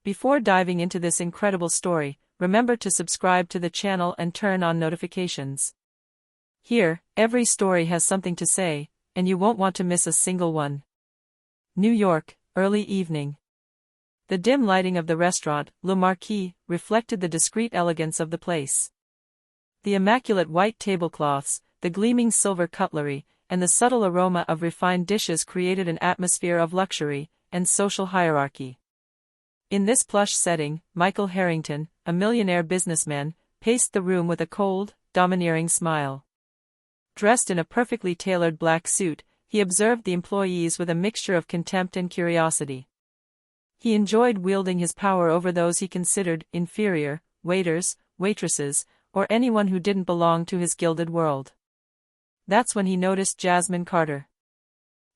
Before diving into this incredible story, remember to subscribe to the channel and turn on notifications. Here, every story has something to say, and you won't want to miss a single one. New York, early evening. The dim lighting of the restaurant, Le Marquis, reflected the discreet elegance of the place. The immaculate white tablecloths, the gleaming silver cutlery, and the subtle aroma of refined dishes created an atmosphere of luxury and social hierarchy. In this plush setting, Michael Harrington, a millionaire businessman, paced the room with a cold, domineering smile. Dressed in a perfectly tailored black suit, he observed the employees with a mixture of contempt and curiosity. He enjoyed wielding his power over those he considered inferior, waiters, waitresses, or anyone who didn't belong to his gilded world. That's when he noticed Jasmine Carter.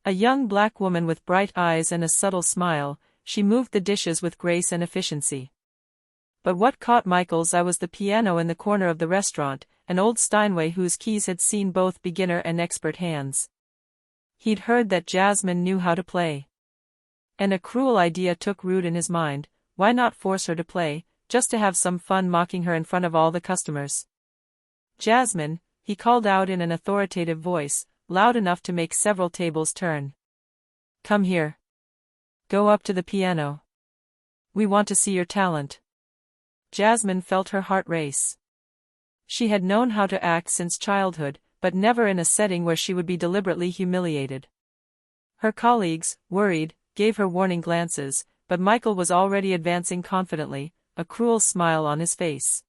A young black woman with bright eyes and a subtle smile, she moved the dishes with grace and efficiency. But what caught Michael's eye was the piano in the corner of the restaurant, an old Steinway whose keys had seen both beginner and expert hands. He'd heard that Jasmine knew how to play. And a cruel idea took root in his mind: why not force her to play, just to have some fun mocking her in front of all the customers? "Jasmine," he called out in an authoritative voice, loud enough to make several tables turn. "Come here. Go up to the piano. We want to see your talent." Jasmine felt her heart race. She had known how to act since childhood, but never in a setting where she would be deliberately humiliated. Her colleagues, worried, gave her warning glances, but Michael was already advancing confidently, a cruel smile on his face.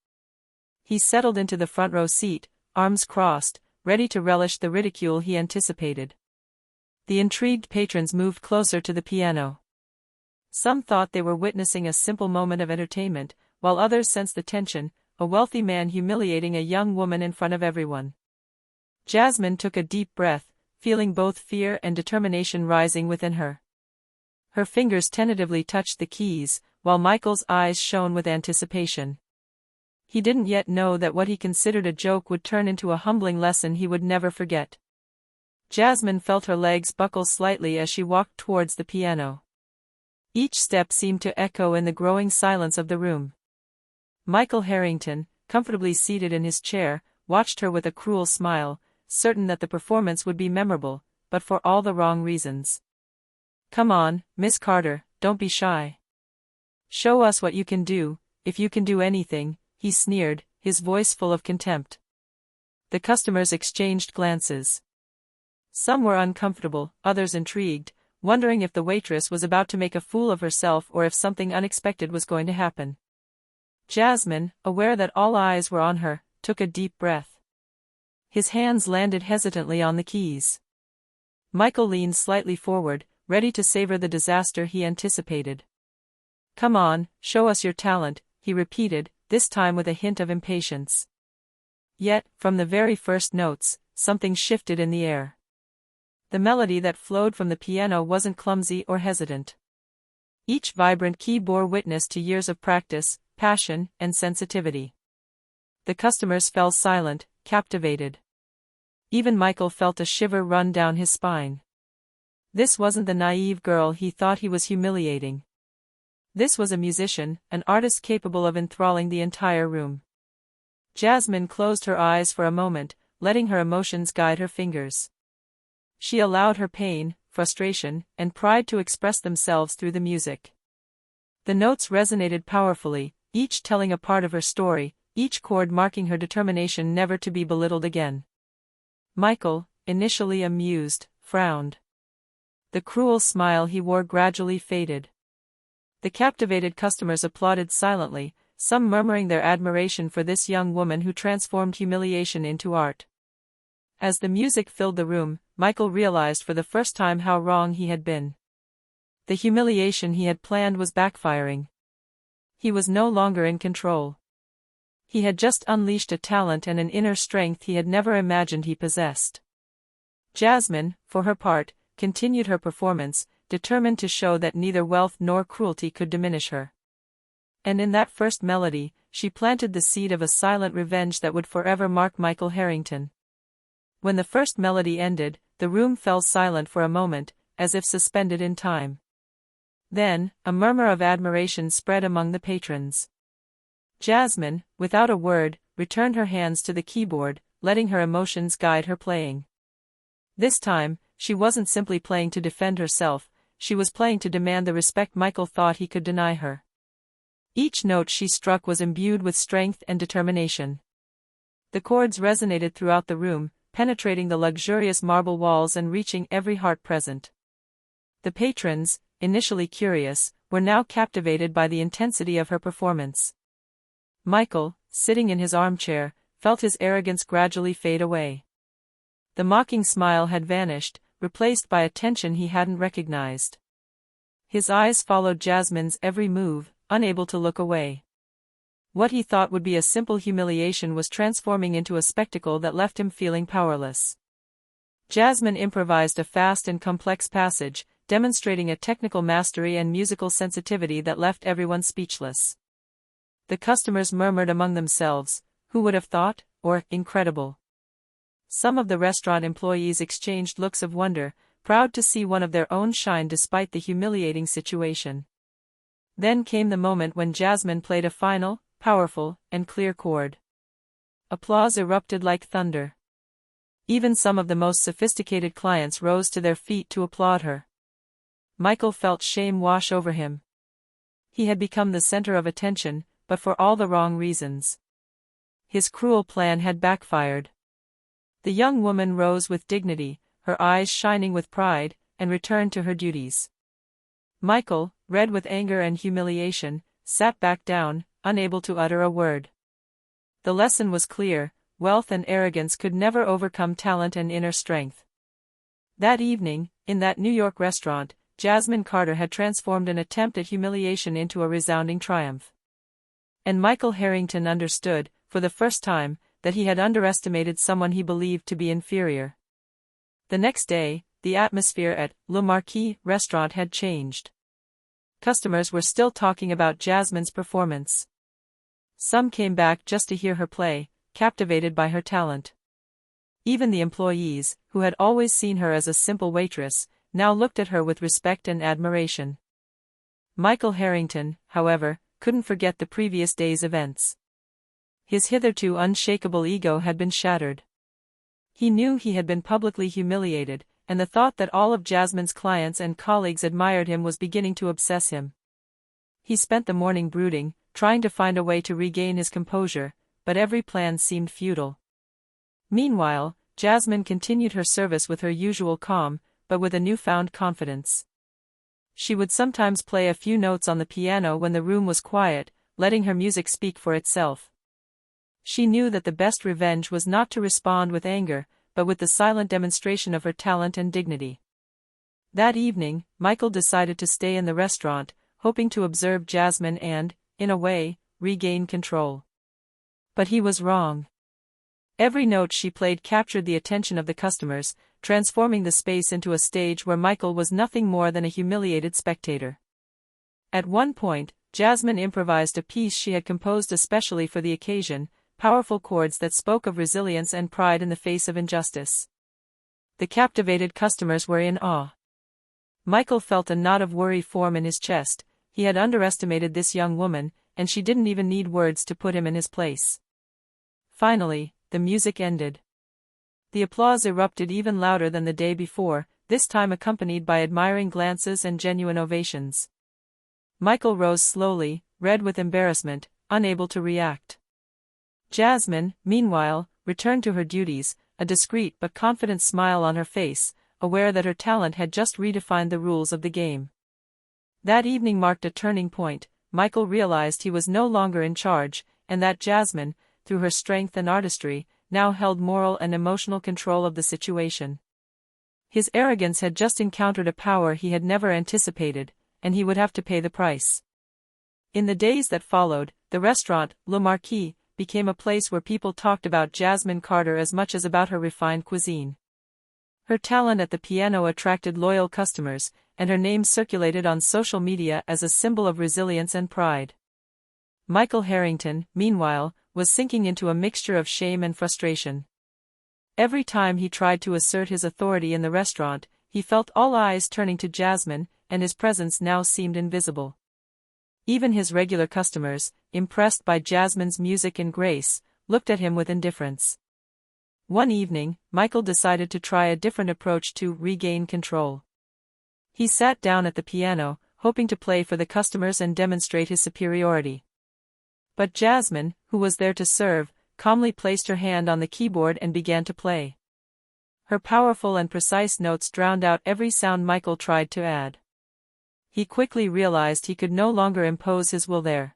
He settled into the front row seat, arms crossed, ready to relish the ridicule he anticipated. The intrigued patrons moved closer to the piano. Some thought they were witnessing a simple moment of entertainment, while others sensed the tension, a wealthy man humiliating a young woman in front of everyone. Jasmine took a deep breath, feeling both fear and determination rising within her. Her fingers tentatively touched the keys, while Michael's eyes shone with anticipation. He didn't yet know that what he considered a joke would turn into a humbling lesson he would never forget. Jasmine felt her legs buckle slightly as she walked towards the piano. Each step seemed to echo in the growing silence of the room. Michael Harrington, comfortably seated in his chair, watched her with a cruel smile, certain that the performance would be memorable, but for all the wrong reasons. "Come on, Miss Carter, don't be shy. Show us what you can do, if you can do anything," he sneered, his voice full of contempt. The customers exchanged glances. Some were uncomfortable, others intrigued, wondering if the waitress was about to make a fool of herself or if something unexpected was going to happen. Jasmine, aware that all eyes were on her, took a deep breath. His hands landed hesitantly on the keys. Michael leaned slightly forward, ready to savor the disaster he anticipated. "Come on, show us your talent," he repeated, this time with a hint of impatience. Yet, from the very first notes, something shifted in the air. The melody that flowed from the piano wasn't clumsy or hesitant. Each vibrant key bore witness to years of practice, passion, and sensitivity. The customers fell silent, captivated. Even Michael felt a shiver run down his spine. This wasn't the naive girl he thought he was humiliating. This was a musician, an artist capable of enthralling the entire room. Jasmine closed her eyes for a moment, letting her emotions guide her fingers. She allowed her pain, frustration, and pride to express themselves through the music. The notes resonated powerfully, each telling a part of her story, each chord marking her determination never to be belittled again. Michael, initially amused, frowned. The cruel smile he wore gradually faded. The captivated customers applauded silently, some murmuring their admiration for this young woman who transformed humiliation into art. As the music filled the room, Michael realized for the first time how wrong he had been. The humiliation he had planned was backfiring. He was no longer in control. He had just unleashed a talent and an inner strength he had never imagined he possessed. Jasmine, for her part, continued her performance, determined to show that neither wealth nor cruelty could diminish her. And in that first melody, she planted the seed of a silent revenge that would forever mark Michael Harrington. When the first melody ended, the room fell silent for a moment, as if suspended in time. Then, a murmur of admiration spread among the patrons. Jasmine, without a word, returned her hands to the keyboard, letting her emotions guide her playing. This time, she wasn't simply playing to defend herself, she was playing to demand the respect Michael thought he could deny her. Each note she struck was imbued with strength and determination. The chords resonated throughout the room, penetrating the luxurious marble walls and reaching every heart present. The patrons, initially curious, were now captivated by the intensity of her performance. Michael, sitting in his armchair, felt his arrogance gradually fade away. The mocking smile had vanished, replaced by a tension he hadn't recognized. His eyes followed Jasmine's every move, unable to look away. What he thought would be a simple humiliation was transforming into a spectacle that left him feeling powerless. Jasmine improvised a fast and complex passage, demonstrating a technical mastery and musical sensitivity that left everyone speechless. The customers murmured among themselves, "Who would have thought?" or "Incredible." Some of the restaurant employees exchanged looks of wonder, proud to see one of their own shine despite the humiliating situation. Then came the moment when Jasmine played a final, powerful, and clear chord. Applause erupted like thunder. Even some of the most sophisticated clients rose to their feet to applaud her. Michael felt shame wash over him. He had become the center of attention, but for all the wrong reasons. His cruel plan had backfired. The young woman rose with dignity, her eyes shining with pride, and returned to her duties. Michael, red with anger and humiliation, sat back down, unable to utter a word. The lesson was clear: wealth and arrogance could never overcome talent and inner strength. That evening, in that New York restaurant, Jasmine Carter had transformed an attempt at humiliation into a resounding triumph. And Michael Harrington understood, for the first time, that he had underestimated someone he believed to be inferior. The next day, the atmosphere at Le Marquis restaurant had changed. Customers were still talking about Jasmine's performance. Some came back just to hear her play, captivated by her talent. Even the employees, who had always seen her as a simple waitress, now looked at her with respect and admiration. Michael Harrington, however, couldn't forget the previous day's events. His hitherto unshakable ego had been shattered. He knew he had been publicly humiliated, and the thought that all of Jasmine's clients and colleagues admired him was beginning to obsess him. He spent the morning brooding, trying to find a way to regain his composure, but every plan seemed futile. Meanwhile, Jasmine continued her service with her usual calm, but with a newfound confidence. She would sometimes play a few notes on the piano when the room was quiet, letting her music speak for itself. She knew that the best revenge was not to respond with anger, but with the silent demonstration of her talent and dignity. That evening, Michael decided to stay in the restaurant, hoping to observe Jasmine and, in a way, regain control. But he was wrong. Every note she played captured the attention of the customers, transforming the space into a stage where Michael was nothing more than a humiliated spectator. At one point, Jasmine improvised a piece she had composed especially for the occasion, powerful chords that spoke of resilience and pride in the face of injustice. The captivated customers were in awe. Michael felt a knot of worry form in his chest. He had underestimated this young woman, and she didn't even need words to put him in his place. Finally, the music ended. The applause erupted even louder than the day before, this time accompanied by admiring glances and genuine ovations. Michael rose slowly, red with embarrassment, unable to react. Jasmine, meanwhile, returned to her duties, a discreet but confident smile on her face, aware that her talent had just redefined the rules of the game. That evening marked a turning point. Michael realized he was no longer in charge, and that Jasmine, through her strength and artistry, now held moral and emotional control of the situation. His arrogance had just encountered a power he had never anticipated, and he would have to pay the price. In the days that followed, the restaurant, Le Marquis, became a place where people talked about Jasmine Carter as much as about her refined cuisine. Her talent at the piano attracted loyal customers, and her name circulated on social media as a symbol of resilience and pride. Michael Harrington, meanwhile, was sinking into a mixture of shame and frustration. Every time he tried to assert his authority in the restaurant, he felt all eyes turning to Jasmine, and his presence now seemed invisible. Even his regular customers, impressed by Jasmine's music and grace, looked at him with indifference. One evening, Michael decided to try a different approach to regain control. He sat down at the piano, hoping to play for the customers and demonstrate his superiority. But Jasmine, who was there to serve, calmly placed her hand on the keyboard and began to play. Her powerful and precise notes drowned out every sound Michael tried to add. He quickly realized he could no longer impose his will there.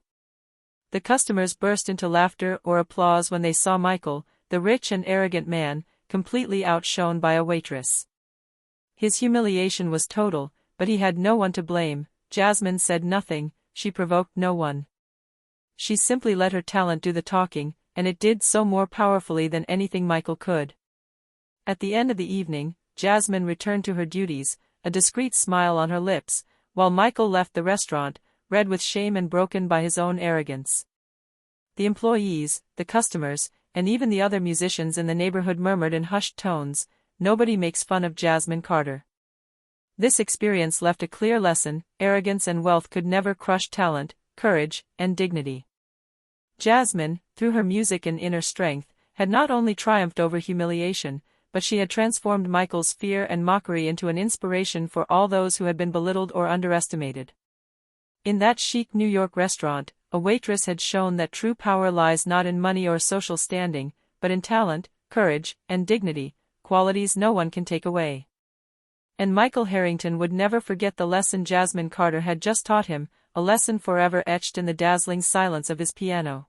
The customers burst into laughter or applause when they saw Michael, the rich and arrogant man, completely outshone by a waitress. His humiliation was total, but he had no one to blame. Jasmine said nothing, she provoked no one. She simply let her talent do the talking, and it did so more powerfully than anything Michael could. At the end of the evening, Jasmine returned to her duties, a discreet smile on her lips, while Michael left the restaurant, red with shame and broken by his own arrogance. The employees, the customers, and even the other musicians in the neighborhood murmured in hushed tones, "Nobody makes fun of Jasmine Carter." This experience left a clear lesson: arrogance and wealth could never crush talent, courage, and dignity. Jasmine, through her music and inner strength, had not only triumphed over humiliation, but she had transformed Michael's fear and mockery into an inspiration for all those who had been belittled or underestimated. In that chic New York restaurant, a waitress had shown that true power lies not in money or social standing, but in talent, courage, and dignity, qualities no one can take away. And Michael Harrington would never forget the lesson Jasmine Carter had just taught him, a lesson forever etched in the dazzling silence of his piano.